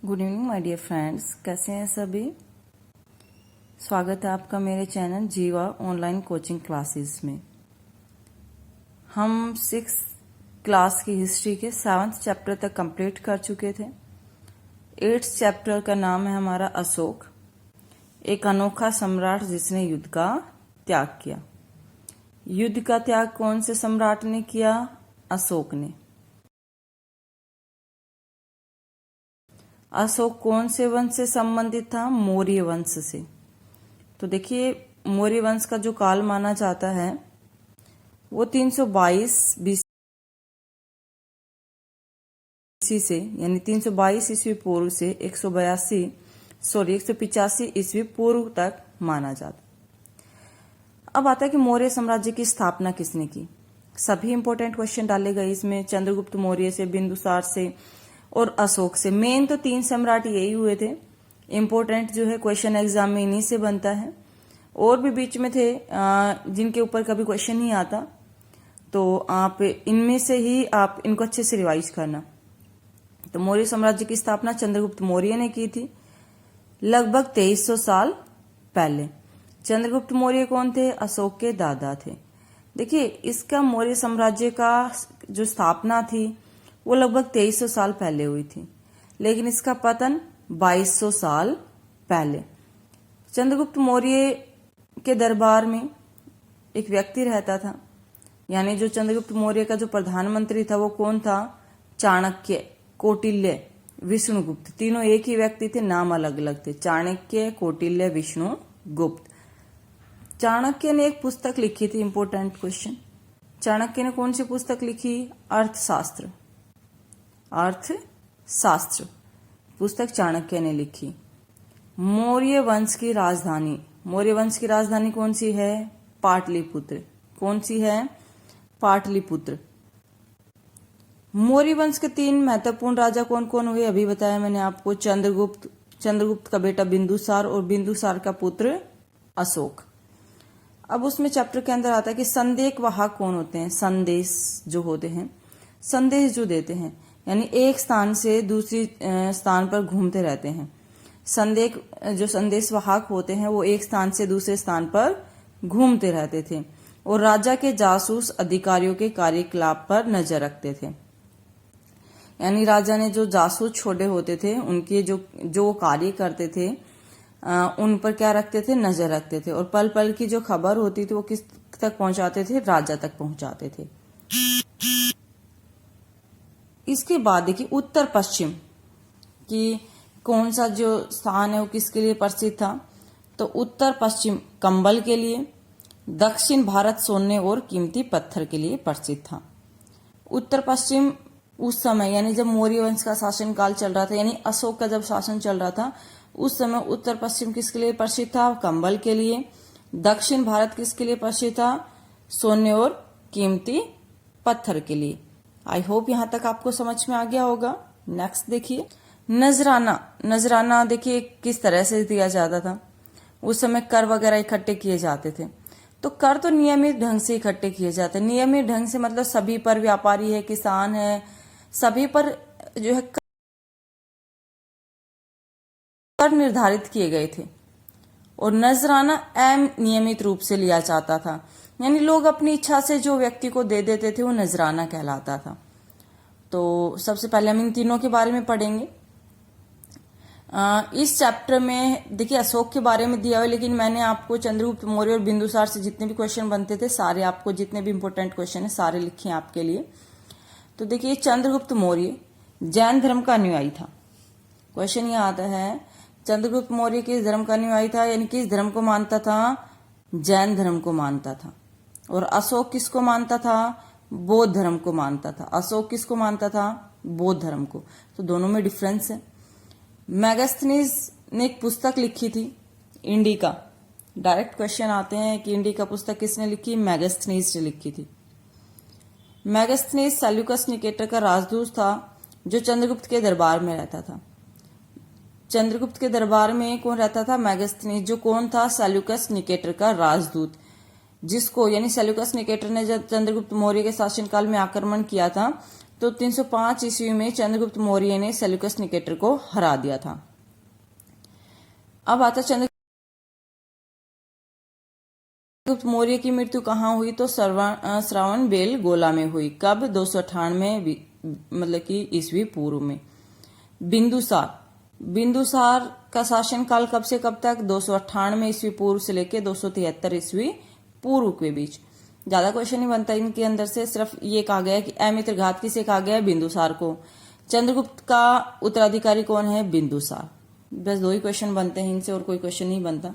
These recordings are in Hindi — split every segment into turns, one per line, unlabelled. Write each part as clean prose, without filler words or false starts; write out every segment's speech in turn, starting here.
Good evening my dear friends, कैसे हैं सभी। स्वागत है आपका मेरे चैनल जीवा ऑनलाइन कोचिंग क्लासेस में। हम 6th क्लास की हिस्ट्री के 7th चैप्टर तक कंप्लीट कर चुके थे। 8th चैप्टर का नाम है हमारा अशोक, एक अनोखा सम्राट जिसने युद्ध का त्याग किया। युद्ध का त्याग कौन से सम्राट ने किया? अशोक ने। अशोक कौन से वंश से संबंधित था? मौर्य वंश से। तो देखिए, मौर्य वंश का जो काल माना जाता है वो 322 बीसी से, यानी 322 ईस्वी पूर्व से 185 ईस्वी पूर्व तक माना जाता। अब आता है कि मौर्य साम्राज्य की स्थापना किसने की। सभी इंपॉर्टेंट क्वेश्चन डाले गए इसमें, चंद्रगुप्त मौर्य से, बिंदुसार से और अशोक से। मेन तो 3 सम्राट यही हुए थे। इंपॉर्टेंट जो है क्वेश्चन एग्जाम में इन्हीं से बनता है। और भी बीच में थे जिनके ऊपर कभी क्वेश्चन नहीं आता, तो आप इनमें से ही आप इनको अच्छे से रिवाइज करना। तो मौर्य साम्राज्य की स्थापना चंद्रगुप्त मौर्य ने की थी लगभग 2300 साल पहले। चंद्रगुप्त मौर्य कौन थे? अशोक के दादा थे। देखिए, इसका मौर्य साम्राज्य का जो स्थापना थी वो लगभग 2300 साल पहले हुई थी, लेकिन इसका पतन 2200 साल पहले। चंद्रगुप्त मौर्य के दरबार में एक व्यक्ति रहता था, यानी जो चंद्रगुप्त मौर्य का जो प्रधानमंत्री था वो कौन था? चाणक्य, कौटिल्य, विष्णुगुप्त। तीनों एक ही व्यक्ति थे, नाम अलग अलग थे। चाणक्य, कौटिल्य, विष्णुगुप्त। चाणक्य ने एक पुस्तक लिखी थी, इंपॉर्टेंट क्वेश्चन। चाणक्य ने कौन सी पुस्तक लिखी? अर्थशास्त्र। अर्थशास्त्र पुस्तक चाणक्य ने लिखी। मौर्य वंश की राजधानी, मौर्य वंश की राजधानी कौन सी है? पाटलिपुत्र। कौन सी है? पाटलिपुत्र। मौर्य वंश के 3 महत्वपूर्ण राजा कौन कौन हुए अभी बताया मैंने आपको। चंद्रगुप्त, चंद्रगुप्त का बेटा बिंदुसार और बिंदुसार का पुत्र अशोक। अब उसमें चैप्टर के अंदर आता है कि संदेश वाहक कौन होते हैं। संदेश जो होते हैं, संदेश जो देते हैं, यानी एक स्थान से दूसरी स्थान पर घूमते रहते हैं। जो संदेश वाहक होते हैं वो एक स्थान से दूसरे स्थान पर घूमते रहते थे और राजा के जासूस अधिकारियों के कार्यकलाप पर नजर रखते थे। यानी राजा ने जो जासूस छोड़े होते थे, उनके जो कार्य करते थे उन पर क्या रखते थे? नजर रखते थे। और पल पल की जो खबर होती थी वो किस तक पहुंचाते थे? राजा तक पहुंचाते थे। इसके बाद देखिए, उत्तर पश्चिम की कौन सा जो स्थान है वो किसके लिए प्रसिद्ध था? तो उत्तर पश्चिम कंबल के लिए, दक्षिण भारत सोने और कीमती पत्थर के लिए प्रसिद्ध था। उत्तर पश्चिम उस समय, यानी जब मौर्य वंश का शासन काल चल रहा था, यानी अशोक का जब शासन चल रहा था, उस समय उत्तर पश्चिम किसके लिए प्रसिद्ध था? कंबल के लिए। दक्षिण भारत किसके लिए प्रसिद्ध था? सोने और कीमती पत्थर के लिए। आई होप यहां तक आपको समझ में आ गया होगा। नेक्स्ट देखिए, नजराना। नजराना देखिए किस तरह से दिया जाता था। उस समय कर वगैरह इकट्ठे किए जाते थे। तो कर तो नियमित ढंग से इकट्ठे किए जाते हैं। नियमित ढंग से मतलब सभी पर, व्यापारी है, किसान है, सभी पर जो है कर निर्धारित किए गए थे। और नजराना अनियमित रूप से लिया जाता था, यानी लोग अपनी इच्छा से जो व्यक्ति को दे देते थे वो नजराना कहलाता था। तो सबसे पहले हम इन तीनों के बारे में पढ़ेंगे। इस चैप्टर में देखिए अशोक के बारे में दिया हुआ है, लेकिन मैंने आपको चंद्रगुप्त मौर्य और बिंदुसार से जितने भी क्वेश्चन बनते थे सारे, आपको जितने भी इंपॉर्टेंट क्वेश्चन है सारे लिखे हैं आपके लिए। तो देखिए, चंद्रगुप्त मौर्य जैन धर्म का अनुयायी था। क्वेश्चन यह आता है, चंद्रगुप्त मौर्य किस धर्म का अनुयायी था, यानी किस धर्म को मानता था? जैन धर्म को मानता था। और अशोक किसको मानता था? बौद्ध धर्म को मानता था। अशोक किसको मानता था? बौद्ध धर्म को। तो दोनों में डिफरेंस है। मैगस्थनीज ने एक पुस्तक लिखी थी, इंडिका। डायरेक्ट क्वेश्चन आते हैं कि इंडिका पुस्तक किसने लिखी? मैगस्थनीज ने लिखी थी। मैगस्थनीज सेल्यूकस निकेटर का राजदूत था जो चंद्रगुप्त के दरबार में रहता था। चंद्रगुप्त के दरबार में कौन रहता था? मैगस्थनीज, जो कौन था? सेल्यूकस निकेटर का राजदूत, जिसको, यानी सेल्यूकस निकेटर ने जब चंद्रगुप्त मौर्य के शासनकाल में आक्रमण किया था तो 305 ईस्वी में चंद्रगुप्त मौर्य ने सेल्यूकस निकेटर को हरा दिया था। अब आता चंद्रगुप्त मौर्य की मृत्यु कहाँ हुई, तो श्रावण बेलगोला में हुई। कब, 298 मतलब कि ईस्वी पूर्व में। बिंदुसार का शासनकाल कब से कब तक, 298 ईस्वी पूर्व से लेकर 273 ईस्वी पूर्व के बीच। ज्यादा क्वेश्चन नहीं बनता इनके अंदर से, सिर्फ ये कहा गया कि अमित्रघात किसे कहा गया है, बिंदुसार को। चंद्रगुप्त का उत्तराधिकारी कौन है, बिंदुसार। बस 2 ही क्वेश्चन बनते हैं इनसे, और कोई क्वेश्चन नहीं बनता।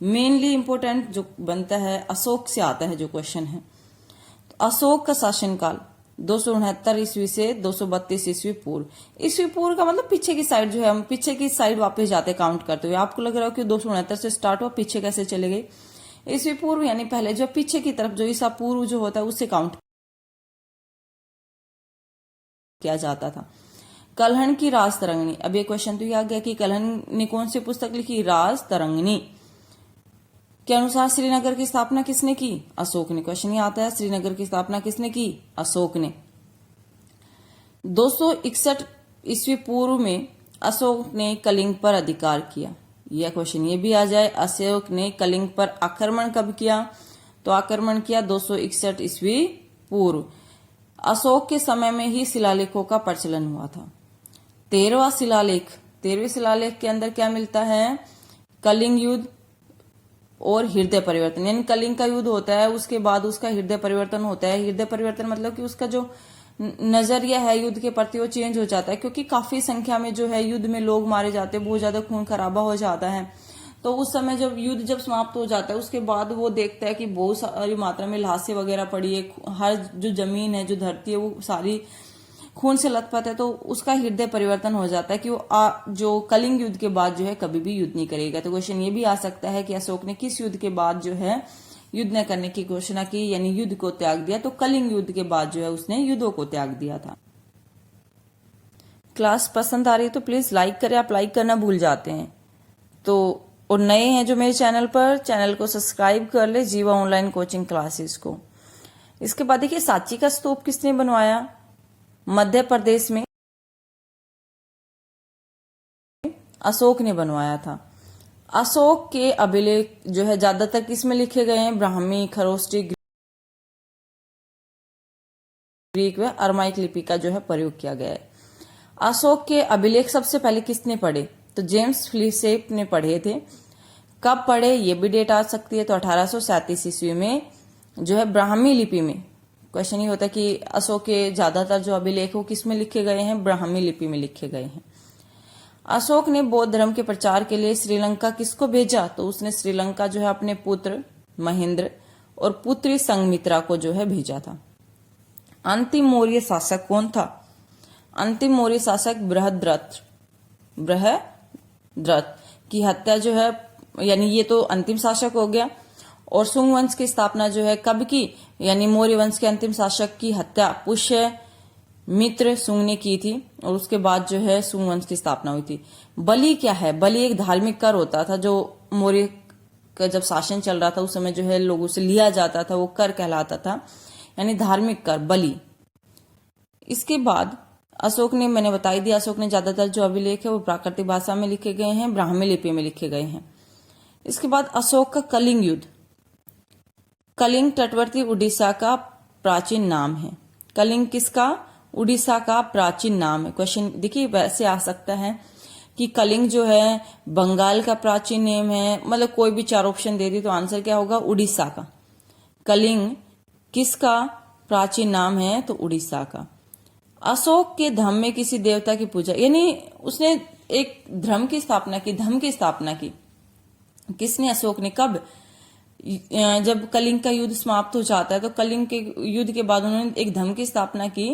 मेनली इंपोर्टेंट जो बनता है अशोक से आता है जो क्वेश्चन है। तो अशोक का शासनकाल 269 ईस्वी से 232 ईस्वी पूर्व। ईस्वी पूर्व का मतलब पीछे की साइड जो है, हम पीछे की साइड वापस जाते काउंट करते हुए। आपको लग रहा हो कि 269 से स्टार्ट हुआ, पीछे कैसे चले गए। ईस्वी पूर्व यानी पहले जो पीछे की तरफ जो ईसा पूर्व जो होता है उससे काउंट किया जाता था। कलहण की राज तरंगिणी। अब ये क्वेश्चन तो ये आ गया कि कलहण ने कौन सी पुस्तक लिखी, राज तरंगिणी के अनुसार श्रीनगर की स्थापना किसने की, अशोक ने। क्वेश्चन ये आता है श्रीनगर की स्थापना किसने की, अशोक ने। 261 ईस्वी पूर्व में अशोक ने कलिंग पर अधिकार किया। यह क्वेश्चन ये भी आ जाए, अशोक ने कलिंग पर आक्रमण कब किया, तो आक्रमण किया 261 ईस्वी पूर्व। अशोक के समय में ही शिलालेखों का प्रचलन हुआ था। 13वां शिलालेख के अंदर क्या मिलता है, कलिंग युद्ध और हृदय परिवर्तन। यानी कलिंग का युद्ध होता है, उसके बाद उसका हृदय परिवर्तन होता है। हृदय परिवर्तन मतलब कि उसका जो नजरिया है युद्ध के प्रति वो चेंज हो जाता है, क्योंकि काफी संख्या में जो है युद्ध में लोग मारे जाते हैं, बहुत ज्यादा खून खराबा हो जाता है। तो उस समय जब युद्ध जब समाप्त हो जाता है उसके बाद वो देखता है कि बहुत सारी मात्रा में लाशें वगैरह पड़ी है, हर जो जमीन है जो धरती है वो सारी खून से लथपथ है। तो उसका हृदय परिवर्तन हो जाता है कि वो जो कलिंग युद्ध के बाद जो है कभी भी युद्ध नहीं करेगा। तो क्वेश्चन ये भी आ सकता है कि अशोक ने किस युद्ध के बाद जो है युद्ध न करने की घोषणा की, यानी युद्ध को त्याग दिया। तो कलिंग युद्ध के बाद जो है उसने युद्धों को त्याग दिया था। क्लास पसंद आ रही है तो प्लीज लाइक करें, आप लाइक करना भूल जाते हैं। तो और नए हैं जो मेरे चैनल पर, चैनल को सब्सक्राइब कर ले, जीवा ऑनलाइन कोचिंग क्लासेस को। इसके बाद देखिए सांची का स्तूप किसने बनवाया, मध्य प्रदेश में अशोक ने बनवाया था। अशोक के अभिलेख जो है ज्यादातर किसमें लिखे गए हैं, ब्राह्मी, खरोष्टी, ग्रीक व अरमाइक लिपि का जो है प्रयोग किया गया है। अशोक के अभिलेख सबसे पहले किसने पढ़े, तो जेम्स फिलिप ने पढ़े थे। कब पढ़े, ये भी डेट आ सकती है, तो 1837 ईस्वी में जो है ब्राह्मी लिपि में। क्वेश्चन ये होता है कि अशोक के ज्यादातर जो अभिलेख वो किस में लिखे गए हैं, ब्राह्मी लिपि में लिखे गए हैं। अशोक ने बौद्ध धर्म के प्रचार के लिए श्रीलंका किसको भेजा, तो उसने श्रीलंका जो है अपने पुत्र महेंद्र और पुत्री संघमित्रा को जो है भेजा था। अंतिम मौर्य शासक कौन था, अंतिम मौर्य शासक बृहद्रथ की हत्या जो है, यानी ये तो अंतिम शासक हो गया। और सुंग वंश की स्थापना जो है कब की, यानी मौर्य वंश के अंतिम शासक की हत्या पुष्य मित्र सुंग ने की थी, और उसके बाद जो है सुंग वंश की स्थापना हुई थी। बलि क्या है, बलि एक धार्मिक कर होता था जो मौर्य का जब शासन चल रहा था उस समय जो है लोगों से लिया जाता था, वो कर कहलाता था, यानी धार्मिक कर, बलि। इसके बाद अशोक ने, मैंने बताई दिया, अशोक ने ज्यादातर जो अभिलेख है वो प्राकृतिक भाषा में लिखे गए हैं, ब्राह्मी लिपि में लिखे गए हैं। इसके बाद अशोक का कलिंग युद्ध, कलिंग तटवर्ती उड़ीसा का प्राचीन नाम है। कलिंग किसका, उड़ीसा का प्राचीन नाम है। क्वेश्चन देखिए वैसे आ सकता है कि कलिंग जो है बंगाल का प्राचीन नेम है, मतलब कोई भी 4 ऑप्शन दे दी तो आंसर क्या होगा, उड़ीसा का। कलिंग किसका प्राचीन नाम है, तो उड़ीसा का। अशोक के धम्म में किसी देवता की पूजा, यानी उसने एक धर्म की स्थापना की, धम्म की स्थापना की। किसने, अशोक ने। कब, जब कलिंग का युद्ध समाप्त हो जाता है तो कलिंग के युद्ध के बाद उन्होंने एक धर्म की स्थापना की,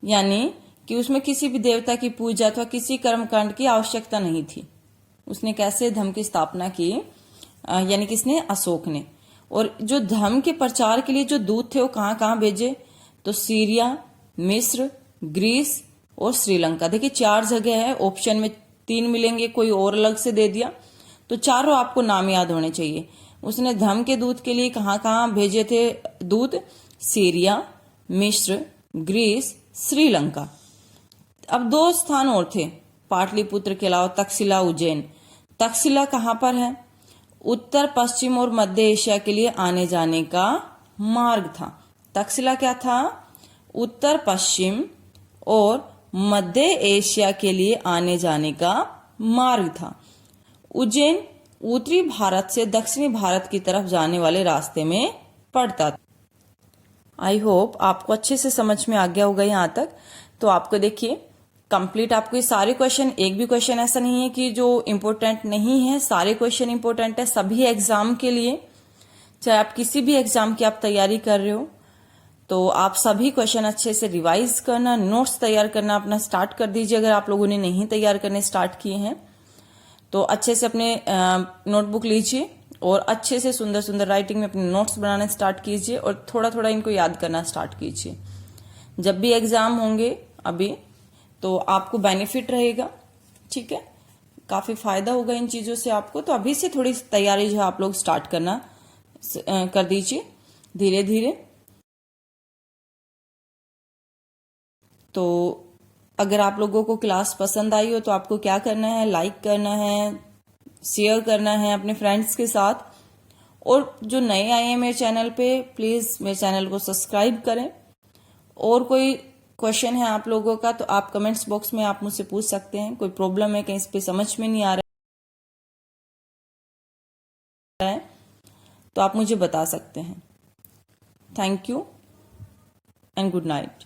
यानी कि उसमें किसी भी देवता की पूजा अथवा किसी कर्मकांड की आवश्यकता नहीं थी। उसने कैसे धर्म की स्थापना की, यानी किसने, अशोक ने। और जो धर्म के प्रचार के लिए जो दूत थे वो कहाँ कहाँ भेजे, तो सीरिया, मिस्र, ग्रीस और श्रीलंका। देखिए 4 जगह है, ऑप्शन में 3 मिलेंगे, कोई और अलग से दे दिया, तो चारों आपको नाम याद होने चाहिए। उसने धर्म के दूत के लिए कहाँ कहाँ भेजे थे दूत, सीरिया, मिस्र, ग्रीस श्रीलंका। अब 2 स्थान और थे पाटलिपुत्र के अलावा, तक्षशिला, उज्जैन। तक्षशिला कहां पर है? उत्तर पश्चिम और मध्य एशिया के लिए आने जाने का मार्ग था। तक्षशिला क्या था? उत्तर पश्चिम और मध्य एशिया के लिए आने जाने का मार्ग था। उज्जैन उत्तरी भारत से दक्षिणी भारत की तरफ जाने वाले रास्ते में पड़ता था। आई होप आपको अच्छे से समझ में आ गया होगा यहाँ तक। तो आपको देखिए कंप्लीट आपको ये सारे क्वेश्चन, एक भी क्वेश्चन ऐसा नहीं है कि जो इम्पोर्टेंट नहीं है, सारे क्वेश्चन इम्पोर्टेंट है सभी एग्जाम के लिए। चाहे आप किसी भी एग्जाम की आप तैयारी कर रहे हो तो आप सभी क्वेश्चन अच्छे से रिवाइज करना, नोट्स तैयार करना अपना स्टार्ट कर दीजिए। अगर आप लोगों ने नहीं तैयार करने स्टार्ट किए हैं तो अच्छे से अपने नोटबुक लीजिए और अच्छे से सुंदर सुंदर राइटिंग में अपने नोट्स बनाना स्टार्ट कीजिए और थोड़ा थोड़ा इनको याद करना स्टार्ट कीजिए। जब भी एग्जाम होंगे अभी तो आपको बेनिफिट रहेगा, ठीक है, काफी फायदा होगा इन चीजों से आपको। तो अभी से थोड़ी तैयारी जो आप लोग स्टार्ट करना कर दीजिए धीरे धीरे। तो अगर आप लोगों को क्लास पसंद आई हो तो आपको क्या करना है, लाइक करना है, शेयर करना है अपने फ्रेंड्स के साथ। और जो नए आए हैं मेरे चैनल पे, प्लीज मेरे चैनल को सब्सक्राइब करें। और कोई क्वेश्चन है आप लोगों का तो आप कमेंट्स बॉक्स में आप मुझसे पूछ सकते हैं। कोई प्रॉब्लम है, कहीं इस पे समझ में नहीं आ रहा है तो आप मुझे बता सकते हैं। Thank you and good night.